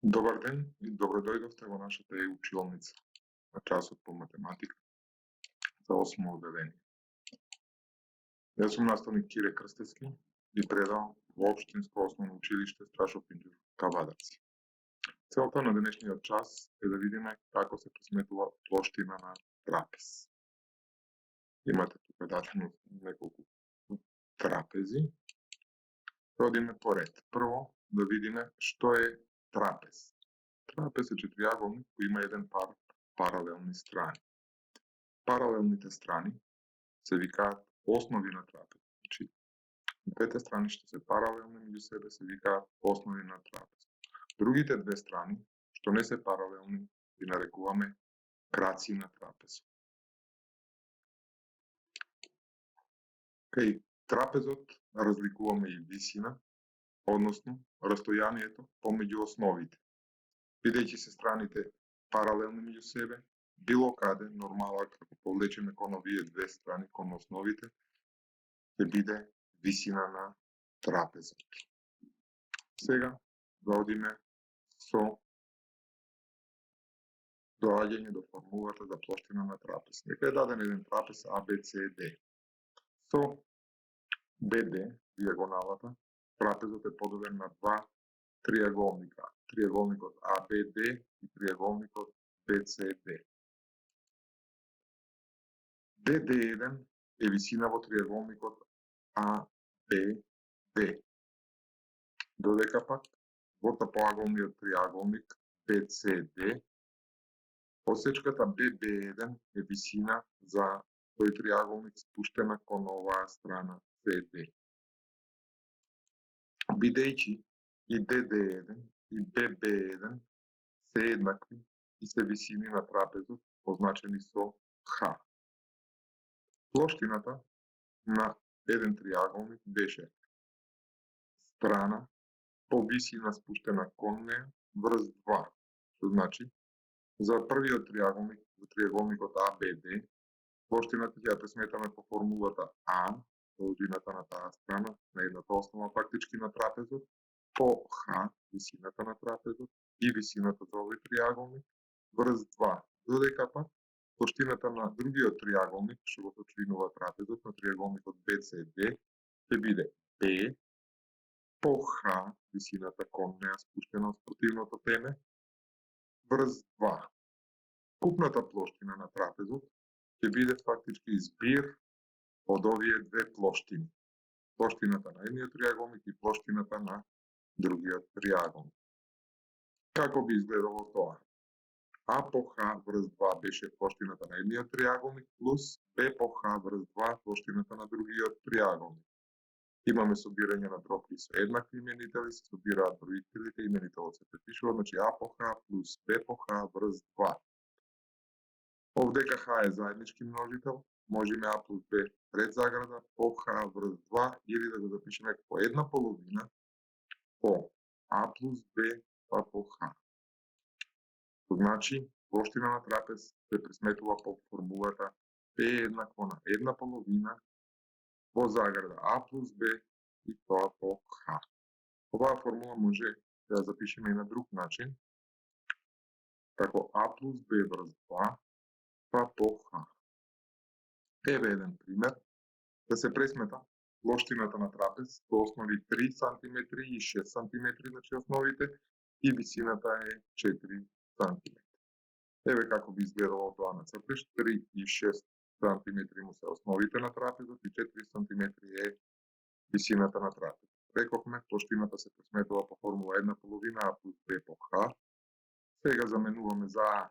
Добар ден и добро дојдовте во нашата училница на часот по математика за 8 одделение. Јас сум наставник Кире Крстевски и предавам во Општинско основно училиште Страшо Пинџур Кавадарци. Целта на денешниот час е да видиме како се пресметува плоштина на трапез. Имате тука дадено неколку трапези. Одиме по ред. Прво да видиме што е трапез. Трапез е четириаголник кој има еден пар паралелни страни. Паралелните страни се викаат основи на трапез. Значи, двете страни што се паралелни меѓу себе се викаат основи на трапез. Другите две страни што не се паралелни ги нарекуваме краци на трапез. Кај трапезот разликуваме и висина, односно растојанието помеѓу основите. Бидејќи се страните паралелни меѓу себе, било каде нормала како повлечеме кон овие две страни кон основите, ќе биде висина на трапезот. Сега да одиме со доаѓање до формулата за плоштина на трапез. Нека е даден еден трапез ABCD. Со BD, диагоналата, трапезот е поделен на два триаголника. Триаголникот ABD и триаголникот BCD. DD1 е висина во триаголникот ABD. Додека пак во тапоаголниот триаголник BCD, посечката BB1 е висина за тој триаголник спуштена кон оваа страна CD. Бидејќи и DD1 и BB1 се еднакви и се висини на трапезот, позначени со H. Плоштината на еден триаголник беше страна по висина спуштена кон неа врз 2. Што значи, за првиот триаголник, за триаголникот ABD, плоштината ќе ја пресметаме по формулата А, должината на таа страна, на едната основа фактички на трапезот, по Х, висината на трапезот, и висината за овој триаголник, врз 2. Додека пак, плоштината на другиот триаголник, што го сочинува трапезот, на триаголникот BCD, ќе биде B, по Х, висината кон неа спуштена од спротивното теме, врз 2. Купната плоштина на трапезот ќе биде фактички збир од овие две плоштини. Плоштината на едниот триаголник и плоштината на другиот триаголник. Како би изгледало тоа? А по Х врз 2 беше плоштината на едниот триаголник плюс Б по Х врз 2 плоштината на другиот триаголник. Имаме собирање на дропки со еднакви именители, се собираат броителите, именителот се препишува, значи А по Х плюс Б по Х врз 2. Овдека Х е заеднички множител, можеме А плюс Б пред заграда по Х врз 2 или да го запишеме како една половина по А плюс Б па по Х. Значи, плоштина на трапез се пресметува по формулата P еднакво на една половина по заграда А плюс Б и тоа по Х. Оваа формула може да ја запишеме и на друг начин, како А плюс Б врз 2 па по Х. Еве еден пример. Да се пресмета плоштината на трапез со основи 3 см и 6 см, значи основите, и висината е 4 см. Еве како би изгледало тоа на цртеж. 3 и 6 см му се основите на трапезот и 4 см е висината на трапезот. Рековме, плоштината се пресметува по формула 1/2 А плюс Б по Х. Сега заменуваме за А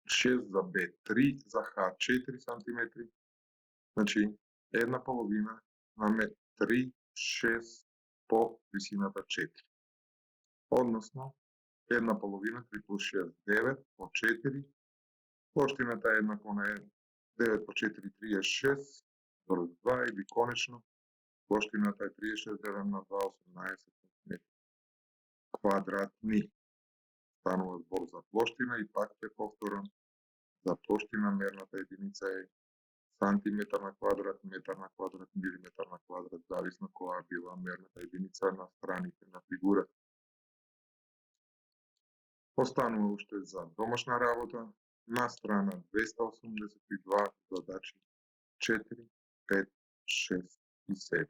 6, за Б 3, за Х 4 см. Значи, 1/2 наме 3, 6 по висината 4. Односно, 1/2, 3 плюс 6, 9 по 4. Плоштината е еднакво на 9 по 4, 36, врз 2 или конечно, плоштината е 36 делено на 2, 18 см квадратни. Станува збор за плоштина и пак ќе повторам, за плоштина мерната единица е сантиметар на квадрат, метар на квадрат, милиметар на квадрат, зависно која била мерната единица на страните на фигурата. Останува уште за домашна работа на страна 282 задачи 4, 5, 6 и 7.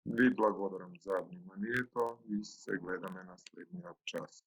Ви благодарам за вниманието и се гледаме на следниот час.